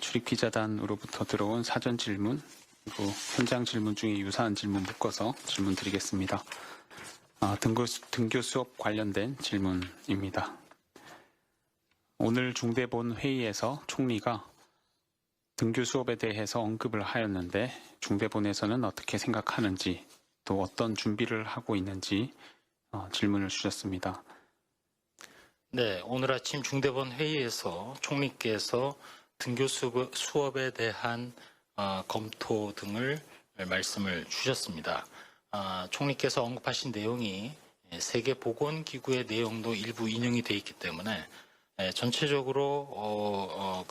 출입기자단으로부터 들어온 사전 질문, 그리고 현장 질문 중에 유사한 질문 묶어서 질문 드리겠습니다. 등교 수업 관련된 질문입니다. 오늘 중대본 회의에서 총리가 등교 수업에 대해서 언급을 하였는데 중대본에서는 어떻게 생각하는지 또 어떤 준비를 하고 있는지 질문을 주셨습니다. 네, 오늘 아침 중대본 회의에서 총리께서 등교 수업에 대한 검토 등을 말씀을 주셨습니다. 총리께서 언급하신 내용이 세계보건기구의 내용도 일부 인용이 되어 있기 때문에 전체적으로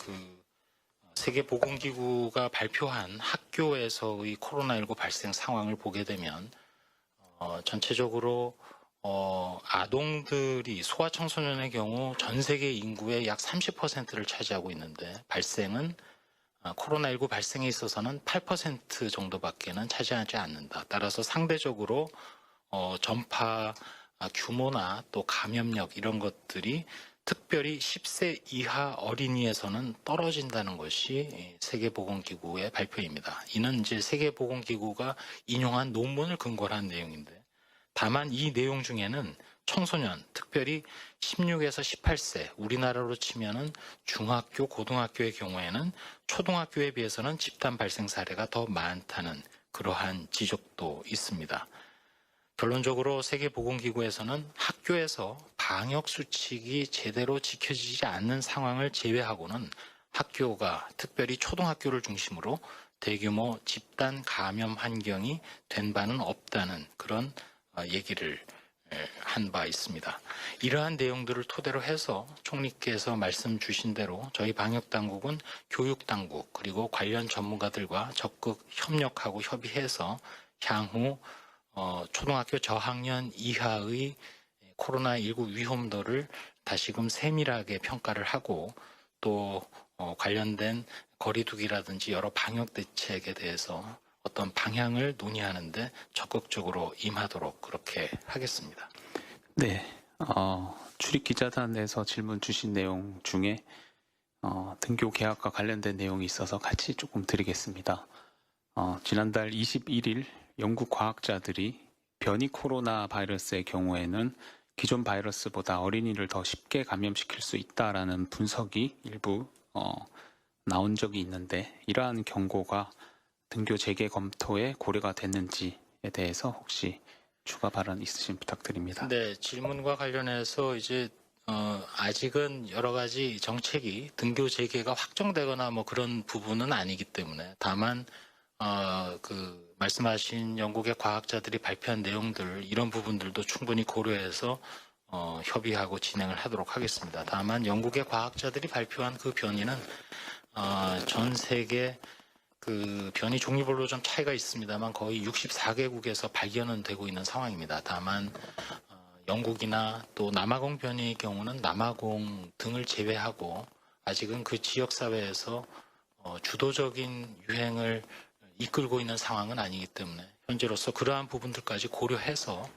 세계보건기구가 발표한 학교에서의 코로나19 발생 상황을 보게 되면 전체적으로 아동들이 소아청소년의 경우 전 세계 인구의 약 30%를 차지하고 있는데 발생은 코로나19 발생에 있어서는 8% 정도밖에는 차지하지 않는다. 따라서 상대적으로 전파 규모나 또 감염력 이런 것들이 특별히 10세 이하 어린이에서는 떨어진다는 것이 세계보건기구의 발표입니다. 이는 이제 세계보건기구가 인용한 논문을 근거로 한 내용인데 다만 이 내용 중에는 청소년, 특별히 16에서 18세, 우리나라로 치면은 중학교, 고등학교의 경우에는 초등학교에 비해서는 집단 발생 사례가 더 많다는 그러한 지적도 있습니다. 결론적으로 세계보건기구에서는 학교에서 방역수칙이 제대로 지켜지지 않는 상황을 제외하고는 학교가 특별히 초등학교를 중심으로 대규모 집단 감염 환경이 된 바는 없다는 그런 얘기를 한 바 있습니다. 이러한 내용들을 토대로 해서 총리께서 말씀 주신 대로 저희 방역당국은 교육당국 그리고 관련 전문가들과 적극 협력하고 협의해서 향후 초등학교 저학년 이하의 코로나19 위험도를 다시금 세밀하게 평가를 하고 또 관련된 거리두기라든지 여러 방역 대책에 대해서 어떤 방향을 논의하는데 적극적으로 임하도록 그렇게 하겠습니다. 네, 출입기자단에서 질문 주신 내용 중에 등교 개학과 관련된 내용이 있어서 같이 조금 드리겠습니다. 지난달 21일 영국 과학자들이 변이 코로나 바이러스의 경우에는 기존 바이러스보다 어린이를 더 쉽게 감염시킬 수 있다라는 분석이 일부 나온 적이 있는데 이러한 경고가 등교 재개 검토에 고려가 됐는지에 대해서 혹시 추가 발언 있으신 부탁드립니다. 네, 질문과 관련해서 이제 아직은 여러 가지 정책이 등교 재개가 확정되거나 뭐 그런 부분은 아니기 때문에 다만 말씀하신 영국의 과학자들이 발표한 내용들 이런 부분들도 충분히 고려해서 협의하고 진행을 하도록 하겠습니다. 다만 영국의 과학자들이 발표한 그 변이는 전 세계 그 변이 종류별로 좀 차이가 있습니다만 거의 64개국에서 발견은 되고 있는 상황입니다. 다만 영국이나 또 남아공 변이의 경우는 남아공 등을 제외하고 아직은 그 지역 사회에서 주도적인 유행을 이끌고 있는 상황은 아니기 때문에 현재로서 그러한 부분들까지 고려해서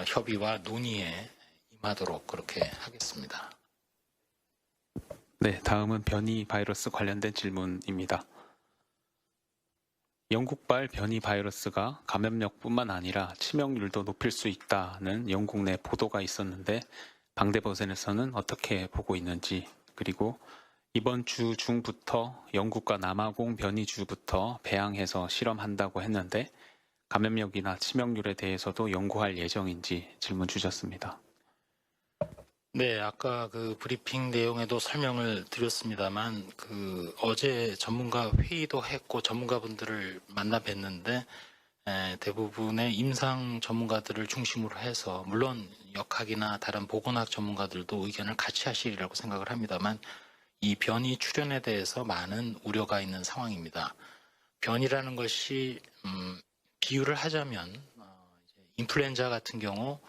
협의와 논의에 임하도록 그렇게 하겠습니다. 네, 다음은 변이 바이러스 관련된 질문입니다. 영국발 변이 바이러스가 감염력뿐만 아니라 치명률도 높일 수 있다는 영국 내 보도가 있었는데 방대본에서는 어떻게 보고 있는지 그리고 이번 주 중부터 영국과 남아공 변이주부터 배양해서 실험한다고 했는데 감염력이나 치명률에 대해서도 연구할 예정인지 질문 주셨습니다. 네, 아까 그 브리핑 내용에도 설명을 드렸습니다만 어제 전문가 회의도 했고 전문가분들을 만나 뵀는데 대부분의 임상 전문가들을 중심으로 해서 물론 역학이나 다른 보건학 전문가들도 의견을 같이 하시리라고 생각을 합니다만 이 변이 출현에 대해서 많은 우려가 있는 상황입니다. 변이라는 것이 비유를 하자면 인플루엔자 같은 경우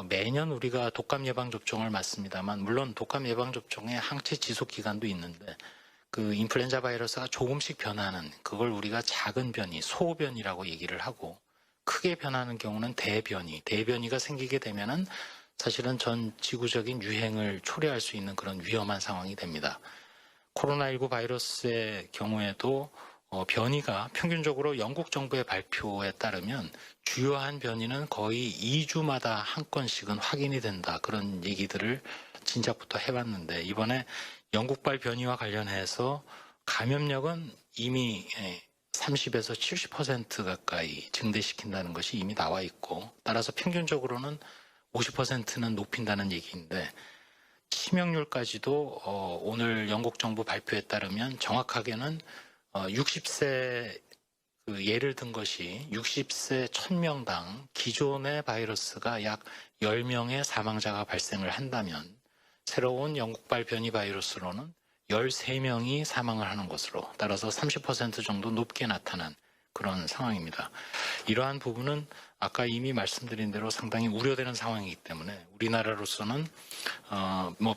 매년 우리가 독감 예방 접종을 맞습니다만 물론 독감 예방 접종의 항체 지속 기간도 있는데 그 인플루엔자 바이러스가 조금씩 변하는 그걸 우리가 작은 변이, 소변이라고 얘기를 하고 크게 변하는 경우는 대변이가 생기게 되면은 사실은 전 지구적인 유행을 초래할 수 있는 그런 위험한 상황이 됩니다. 코로나19 바이러스의 경우에도 변이가 평균적으로 영국 정부의 발표에 따르면 주요한 변이는 거의 2주마다 한 건씩은 확인이 된다. 그런 얘기들을 진작부터 해봤는데 이번에 영국발 변이와 관련해서 감염력은 이미 30에서 70% 가까이 증대시킨다는 것이 이미 나와 있고 따라서 평균적으로는 50%는 높인다는 얘기인데 치명률까지도 오늘 영국 정부 발표에 따르면 정확하게는 60세 예를 든 것이 60세 1000명당 기존의 바이러스가 약 10명의 사망자가 발생을 한다면 새로운 영국발 변이 바이러스로는 13명이 사망을 하는 것으로 따라서 30% 정도 높게 나타난 그런 상황입니다. 이러한 부분은 아까 이미 말씀드린 대로 상당히 우려되는 상황이기 때문에 우리나라로서는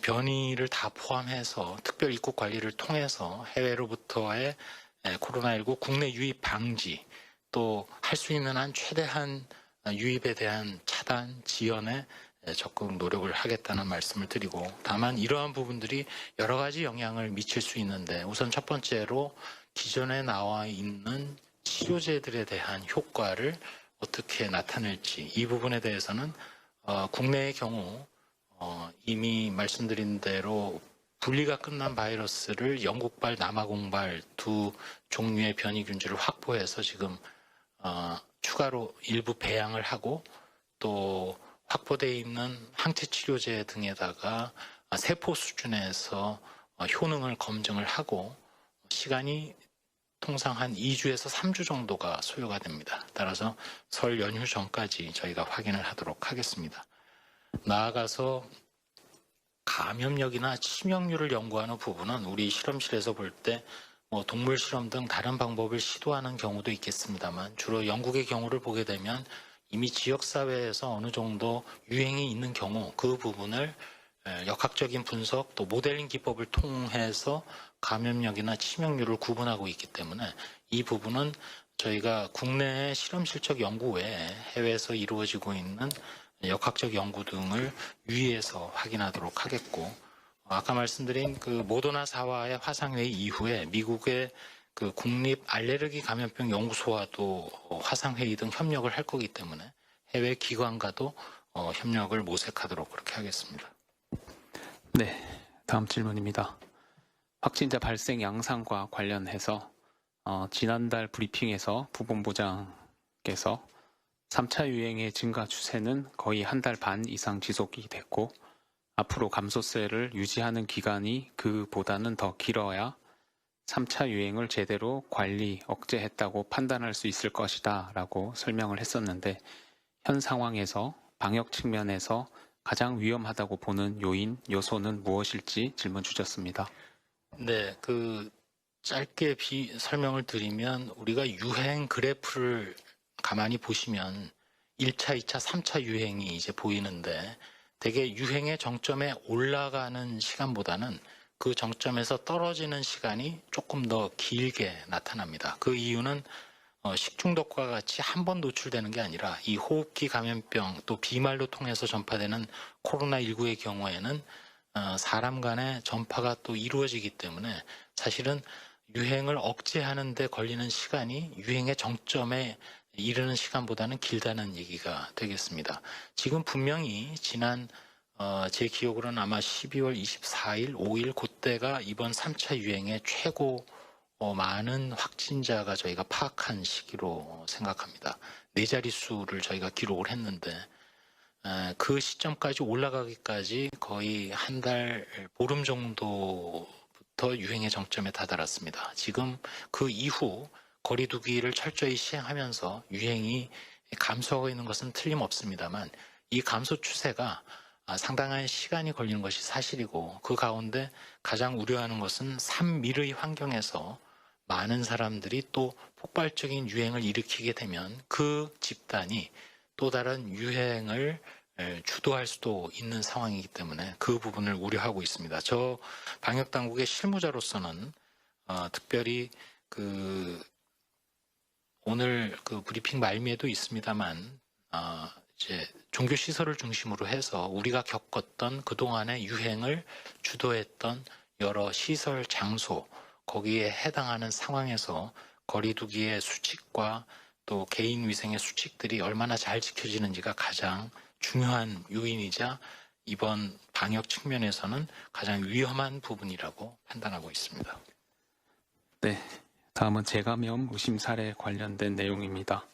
변이를 다 포함해서 특별 입국 관리를 통해서 해외로부터의 코로나19 국내 유입 방지 또 할 수 있는 한 최대한 유입에 대한 차단, 지연에 적극 노력을 하겠다는 말씀을 드리고 다만 이러한 부분들이 여러 가지 영향을 미칠 수 있는데 우선 첫 번째로 기존에 나와 있는 치료제들에 대한 효과를 어떻게 나타낼지 이 부분에 대해서는 국내의 경우 이미 말씀드린 대로 분리가 끝난 바이러스를 영국발, 남아공발 두 종류의 변이균들을 확보해서 지금 추가로 일부 배양을 하고 또 확보되어 있는 항체 치료제 등에다가 세포 수준에서 효능을 검증을 하고 시간이 통상 한 2주에서 3주 정도가 소요가 됩니다. 따라서 설 연휴 전까지 저희가 확인을 하도록 하겠습니다. 나아가서 감염력이나 치명률을 연구하는 부분은 우리 실험실에서 볼 때 동물 실험 등 다른 방법을 시도하는 경우도 있겠습니다만 주로 영국의 경우를 보게 되면 이미 지역사회에서 어느 정도 유행이 있는 경우 그 부분을 역학적인 분석 또 모델링 기법을 통해서 감염력이나 치명률을 구분하고 있기 때문에 이 부분은 저희가 국내의 실험실적 연구 외에 해외에서 이루어지고 있는 역학적 연구 등을 유의해서 확인하도록 하겠고 아까 말씀드린 그 모더나 사와의 화상회의 이후에 미국의 그 국립 알레르기 감염병 연구소와도 화상회의 등 협력을 할 거기 때문에 해외 기관과도 협력을 모색하도록 그렇게 하겠습니다. 네, 다음 질문입니다. 확진자 발생 양상과 관련해서 지난달 브리핑에서 부본부장께서 3차 유행의 증가 추세는 거의 한 달 반 이상 지속이 됐고 앞으로 감소세를 유지하는 기간이 그보다는 더 길어야 3차 유행을 제대로 관리, 억제했다고 판단할 수 있을 것이다 라고 설명을 했었는데 현 상황에서 방역 측면에서 가장 위험하다고 보는 요인, 요소는 무엇일지 질문 주셨습니다. 네, 짧게 설명을 드리면 우리가 유행 그래프를 가만히 보시면 1차, 2차, 3차 유행이 이제 보이는데 대개 유행의 정점에 올라가는 시간보다는 그 정점에서 떨어지는 시간이 조금 더 길게 나타납니다. 그 이유는 식중독과 같이 한 번 노출되는 게 아니라 이 호흡기 감염병 또 비말로 통해서 전파되는 코로나19의 경우에는 사람 간의 전파가 또 이루어지기 때문에 사실은 유행을 억제하는 데 걸리는 시간이 유행의 정점에 이르는 시간보다는 길다는 얘기가 되겠습니다. 지금 분명히 지난 제 기억으로는 아마 12월 24일, 5일 그때가 이번 3차 유행의 최고 많은 확진자가 저희가 파악한 시기로 생각합니다. 4자릿수를 저희가 기록을 했는데 그 시점까지 올라가기까지 거의 한 달 보름 정도부터 유행의 정점에 다다랐습니다. 지금 그 이후 거리두기를 철저히 시행하면서 유행이 감소하고 있는 것은 틀림없습니다만 이 감소 추세가 상당한 시간이 걸리는 것이 사실이고 그 가운데 가장 우려하는 것은 산밀의 환경에서 많은 사람들이 또 폭발적인 유행을 일으키게 되면 그 집단이 또 다른 유행을 주도할 수도 있는 상황이기 때문에 그 부분을 우려하고 있습니다. 저 방역당국의 실무자로서는 특별히 오늘 브리핑 말미에도 있습니다만 이제 종교시설을 중심으로 해서 우리가 겪었던 그동안의 유행을 주도했던 여러 시설, 장소, 거기에 해당하는 상황에서 거리두기의 수칙과 또 개인 위생의 수칙들이 얼마나 잘 지켜지는지가 가장 중요한 요인이자 이번 방역 측면에서는 가장 위험한 부분이라고 판단하고 있습니다. 네, 다음은 재감염 의심 사례 관련된 내용입니다.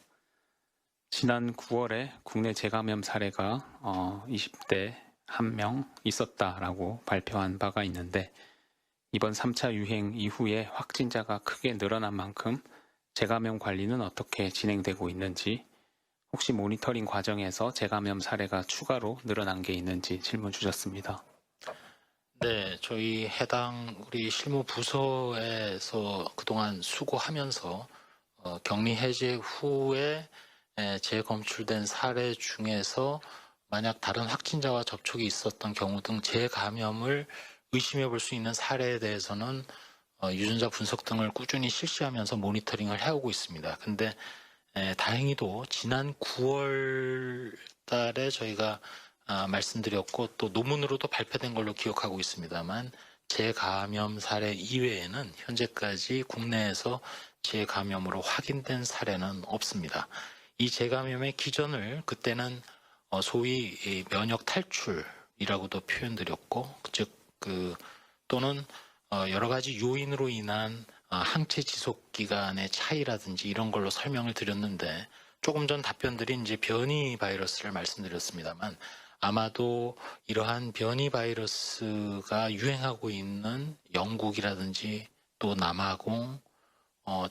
지난 9월에 국내 재감염 사례가 20대 1명 있었다라고 발표한 바가 있는데 이번 3차 유행 이후에 확진자가 크게 늘어난 만큼 재감염 관리는 어떻게 진행되고 있는지, 혹시 모니터링 과정에서 재감염 사례가 추가로 늘어난 게 있는지 질문 주셨습니다. 네, 저희 해당 우리 실무 부서에서 그동안 수고하면서 격리 해제 후에 재검출된 사례 중에서 만약 다른 확진자와 접촉이 있었던 경우 등 재감염을 의심해 볼 수 있는 사례에 대해서는 유전자 분석 등을 꾸준히 실시하면서 모니터링을 해오고 있습니다. 근데 다행히도 지난 9월 달에 저희가 말씀드렸고 또 논문으로도 발표된 걸로 기억하고 있습니다만 재감염 사례 이외에는 현재까지 국내에서 재감염으로 확인된 사례는 없습니다. 이 재감염의 기전을 그때는 소위 면역 탈출이라고도 표현드렸고, 즉 또는 여러 가지 요인으로 인한 항체 지속 기간의 차이라든지 이런 걸로 설명을 드렸는데, 조금 전 답변들이 이제 변이 바이러스를 말씀드렸습니다만 아마도 이러한 변이 바이러스가 유행하고 있는 영국이라든지 또 남아공,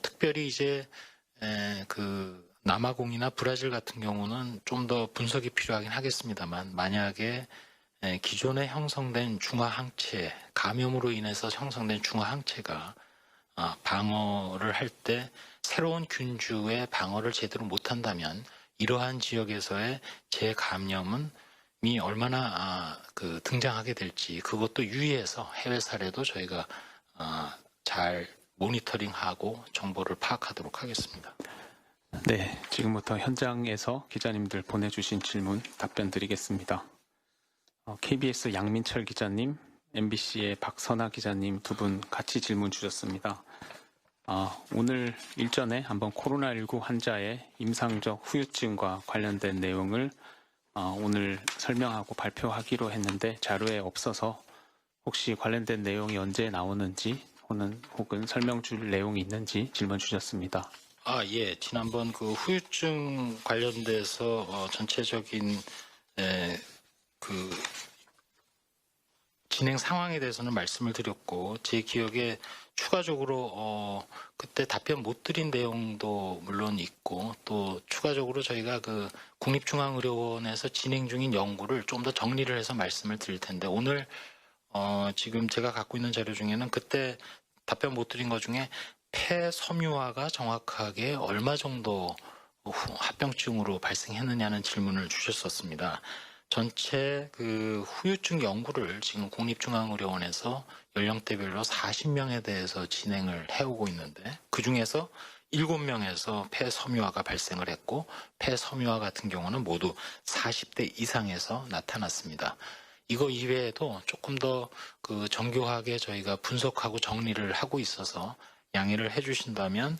특별히 이제 남아공이나 브라질 같은 경우는 좀 더 분석이 필요하긴 하겠습니다만, 만약에 기존에 형성된 중화항체, 감염으로 인해서 형성된 중화항체가 방어를 할 때 새로운 균주의 방어를 제대로 못한다면 이러한 지역에서의 재감염은 얼마나 등장하게 될지, 그것도 유의해서 해외 사례도 저희가 잘 모니터링하고 정보를 파악하도록 하겠습니다. 네, 지금부터 현장에서 기자님들 보내주신 질문 답변 드리겠습니다. KBS 양민철 기자님, MBC의 박선아 기자님 두 분 같이 질문 주셨습니다. 오늘 일전에 한번 코로나19 환자의 임상적 후유증과 관련된 내용을 오늘 설명하고 발표하기로 했는데 자료에 없어서 혹시 관련된 내용이 언제 나오는지 혹은 설명 줄 내용이 있는지 질문 주셨습니다. 예. 지난번 그 후유증 관련돼서 전체적인 진행 상황에 대해서는 말씀을 드렸고, 제 기억에 추가적으로 그때 답변 못 드린 내용도 물론 있고, 또 추가적으로 저희가 그 국립중앙의료원에서 진행 중인 연구를 좀 더 정리를 해서 말씀을 드릴 텐데, 오늘 지금 제가 갖고 있는 자료 중에는 그때 답변 못 드린 것 중에 폐 섬유화가 정확하게 얼마 정도 합병증으로 발생했느냐는 질문을 주셨었습니다. 전체 그 후유증 연구를 지금 국립중앙의료원에서 연령대별로 40명에 대해서 진행을 해오고 있는데, 그 중에서 7명에서 폐 섬유화가 발생을 했고, 폐 섬유화 같은 경우는 모두 40대 이상에서 나타났습니다. 이거 이외에도 조금 더 그 정교하게 저희가 분석하고 정리를 하고 있어서 양해를 해주신다면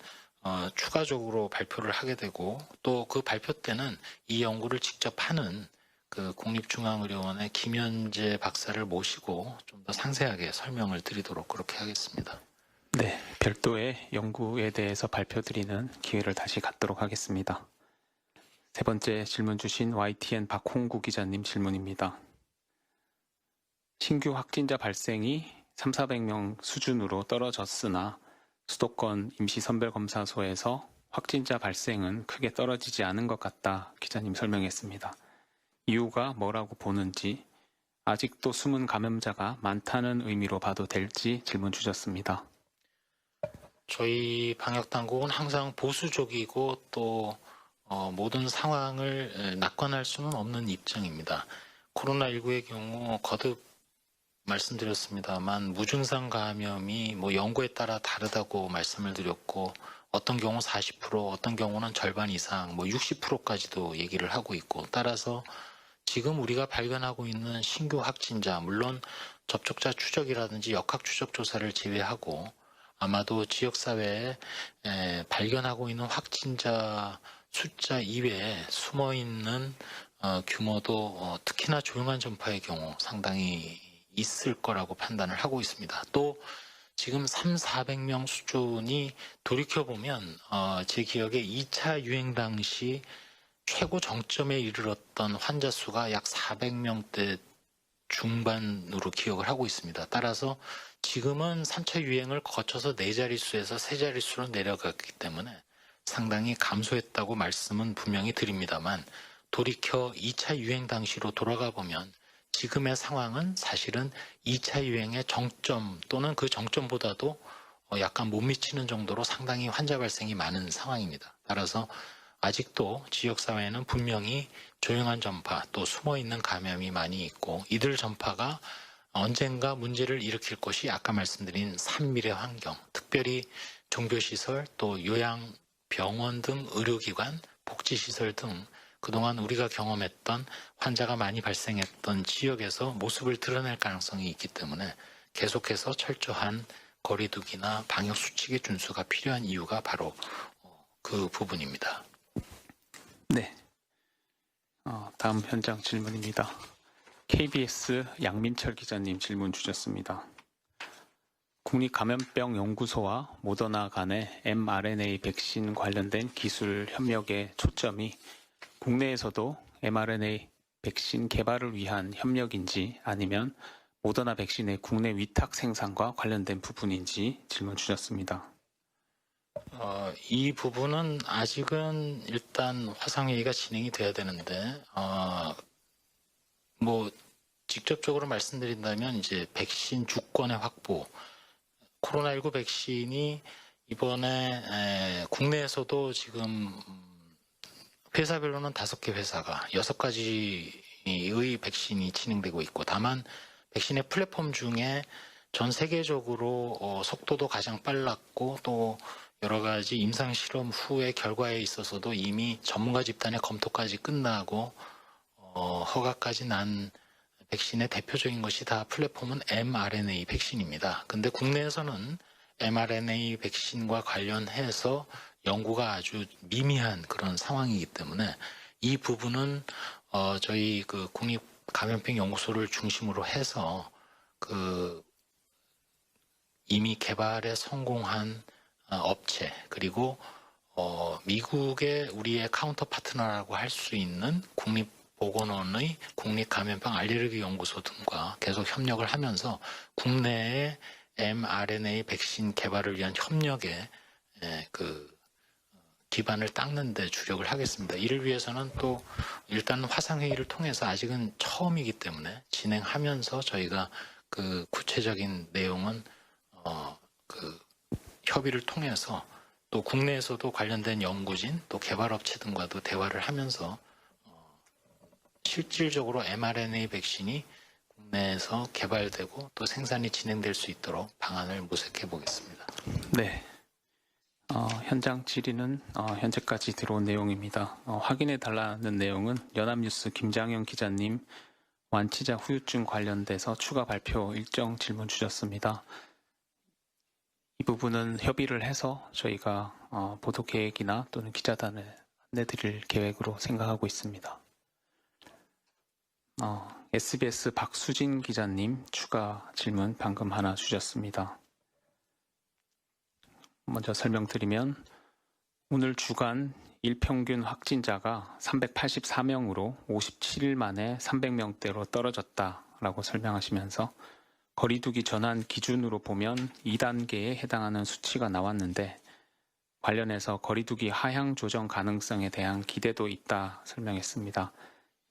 추가적으로 발표를 하게 되고, 또 그 발표 때는 이 연구를 직접 하는 그 국립중앙의료원의 김현재 박사를 모시고 좀 더 상세하게 설명을 드리도록 그렇게 하겠습니다. 네, 별도의 연구에 대해서 발표드리는 기회를 다시 갖도록 하겠습니다. 세 번째 질문 주신 YTN 박홍구 기자님 질문입니다. 신규 확진자 발생이 300~400명 수준으로 떨어졌으나 수도권 임시선별검사소에서 확진자 발생은 크게 떨어지지 않은 것 같다 기자님 설명했습니다. 이유가 뭐라고 보는지, 아직도 숨은 감염자가 많다는 의미로 봐도 될지 질문 주셨습니다. 저희 방역당국은 항상 보수적이고 또 모든 상황을 낙관할 수는 없는 입장입니다. 코로나19의 경우 거듭 말씀드렸습니다만 무증상 감염이 연구에 따라 다르다고 말씀을 드렸고, 어떤 경우 40%, 어떤 경우는 절반 이상, 60%까지도 얘기를 하고 있고, 따라서 지금 우리가 발견하고 있는 신규 확진자, 물론 접촉자 추적이라든지 역학 추적 조사를 제외하고 아마도 지역사회에 발견하고 있는 확진자 숫자 이외에 숨어있는 규모도 특히나 조용한 전파의 경우 상당히 있을 거라고 판단을 하고 있습니다. 또 지금 400명 수준이 돌이켜보면 제 기억에 2차 유행 당시 최고 정점에 이르렀던 환자 수가 약 400명대 중반으로 기억을 하고 있습니다. 따라서 지금은 3차 유행을 거쳐서 4자릿수에서 3자릿수로 내려갔기 때문에 상당히 감소했다고 말씀은 분명히 드립니다만 돌이켜 2차 유행 당시로 돌아가 보면 지금의 상황은 사실은 2차 유행의 정점 또는 그 정점보다도 약간 못 미치는 정도로 상당히 환자 발생이 많은 상황입니다. 따라서 아직도 지역사회에는 분명히 조용한 전파 또 숨어있는 감염이 많이 있고 이들 전파가 언젠가 문제를 일으킬 것이 아까 말씀드린 산밀의 환경, 특별히 종교시설 또 요양병원 등 의료기관, 복지시설 등 그동안 우리가 경험했던 환자가 많이 발생했던 지역에서 모습을 드러낼 가능성이 있기 때문에 계속해서 철저한 거리두기나 방역수칙의 준수가 필요한 이유가 바로 그 부분입니다. 네. 다음 현장 질문입니다. KBS 양민철 기자님 질문 주셨습니다. 국립감염병연구소와 모더나 간의 mRNA 백신 관련된 기술 협력의 초점이 국내에서도 mRNA 백신 개발을 위한 협력인지 아니면 모더나 백신의 국내 위탁 생산과 관련된 부분인지 질문 주셨습니다. 이 부분은 아직은 일단 화상회의가 진행이 돼야 되는데, 직접적으로 말씀드린다면 이제 백신 주권의 확보, 코로나19 백신이 이번에 국내에서도 지금 회사별로는 5개 회사가 6가지의 백신이 진행되고 있고 다만 백신의 플랫폼 중에 전 세계적으로 속도도 가장 빨랐고 또 여러 가지 임상 실험 후의 결과에 있어서도 이미 전문가 집단의 검토까지 끝나고 허가까지 난 백신의 대표적인 것이 다 플랫폼은 mRNA 백신입니다. 근데 국내에서는 mRNA 백신과 관련해서 연구가 아주 미미한 그런 상황이기 때문에 이 부분은 저희 그 국립감염병연구소를 중심으로 해서 이미 개발에 성공한 업체 그리고 미국의 우리의 카운터 파트너라고 할 수 있는 국립보건원의 국립감염병 알레르기 연구소 등과 계속 협력을 하면서 국내의 mRNA 백신 개발을 위한 협력에 기반을 닦는 데 주력을 하겠습니다. 이를 위해서는 또 일단 화상회의를 통해서 아직은 처음이기 때문에 진행하면서 저희가 그 구체적인 내용은 협의를 통해서 또 국내에서도 관련된 연구진 또 개발업체 등과도 대화를 하면서 실질적으로 mRNA 백신이 국내에서 개발되고 또 생산이 진행될 수 있도록 방안을 모색해 보겠습니다. 네. 현장 질의는 현재까지 들어온 내용입니다. 확인해 달라는 내용은 연합뉴스 김장현 기자님 완치자 후유증 관련돼서 추가 발표 일정 질문 주셨습니다. 이 부분은 협의를 해서 저희가 보도 계획이나 또는 기자단을 안내드릴 계획으로 생각하고 있습니다. SBS 박수진 기자님 추가 질문 방금 하나 주셨습니다. 먼저 설명드리면 오늘 주간 일평균 확진자가 384명으로 57일 만에 300명대로 떨어졌다라고 설명하시면서 거리두기 전환 기준으로 보면 2단계에 해당하는 수치가 나왔는데 관련해서 거리두기 하향 조정 가능성에 대한 기대도 있다 설명했습니다.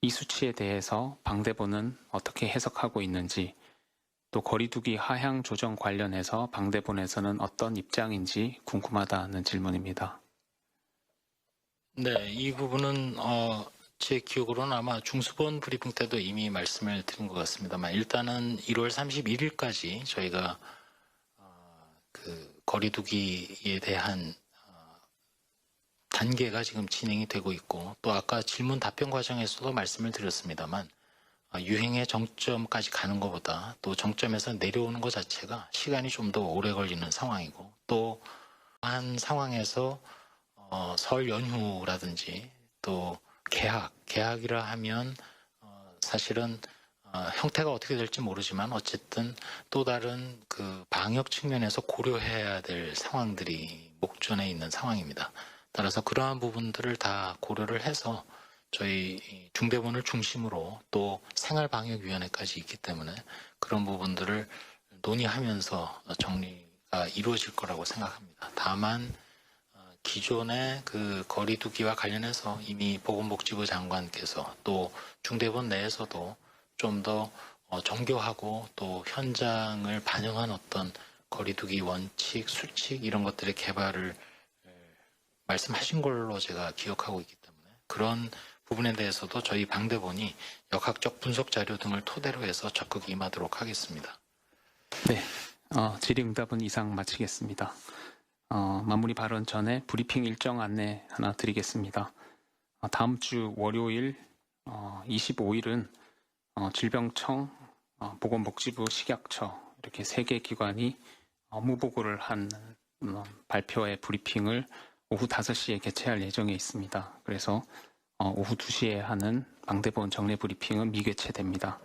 이 수치에 대해서 방대본은 어떻게 해석하고 있는지 또 거리두기 하향 조정 관련해서 방대본에서는 어떤 입장인지 궁금하다는 질문입니다. 네, 이 부분은 제 기억으로는 아마 중수본 브리핑 때도 이미 말씀을 드린 것 같습니다만 일단은 1월 31일까지 저희가 그 거리두기에 대한 단계가 지금 진행이 되고 있고 또 아까 질문 답변 과정에서도 말씀을 드렸습니다만 유행의 정점까지 가는 것보다 또 정점에서 내려오는 것 자체가 시간이 좀 더 오래 걸리는 상황이고 또 한 상황에서 설 연휴라든지 또 개학이라 하면 사실은 형태가 어떻게 될지 모르지만 어쨌든 또 다른 그 방역 측면에서 고려해야 될 상황들이 목전에 있는 상황입니다. 따라서 그러한 부분들을 다 고려를 해서 저희 중대본을 중심으로 또 생활방역위원회까지 있기 때문에 그런 부분들을 논의하면서 정리가 이루어질 거라고 생각합니다. 다만 기존의 그 거리두기와 관련해서 이미 보건복지부 장관께서 또 중대본 내에서도 좀 더 정교하고 또 현장을 반영한 어떤 거리두기 원칙, 수칙 이런 것들의 개발을 말씀하신 걸로 제가 기억하고 있기 때문에 그런 부분에 대해서도 저희 방대본이 역학적 분석 자료 등을 토대로 해서 적극 임하도록 하겠습니다. 네, 질의응답은 이상 마치겠습니다. 마무리 발언 전에 브리핑 일정 안내 하나 드리겠습니다. 다음 주 월요일 25일은 질병청, 보건복지부, 식약처 이렇게 3개 기관이 업무 보고를 한 발표의 브리핑을 오후 5시에 개최할 예정에 있습니다. 그래서 오후 2시에 하는 방대본 정례 브리핑은 미개최됩니다.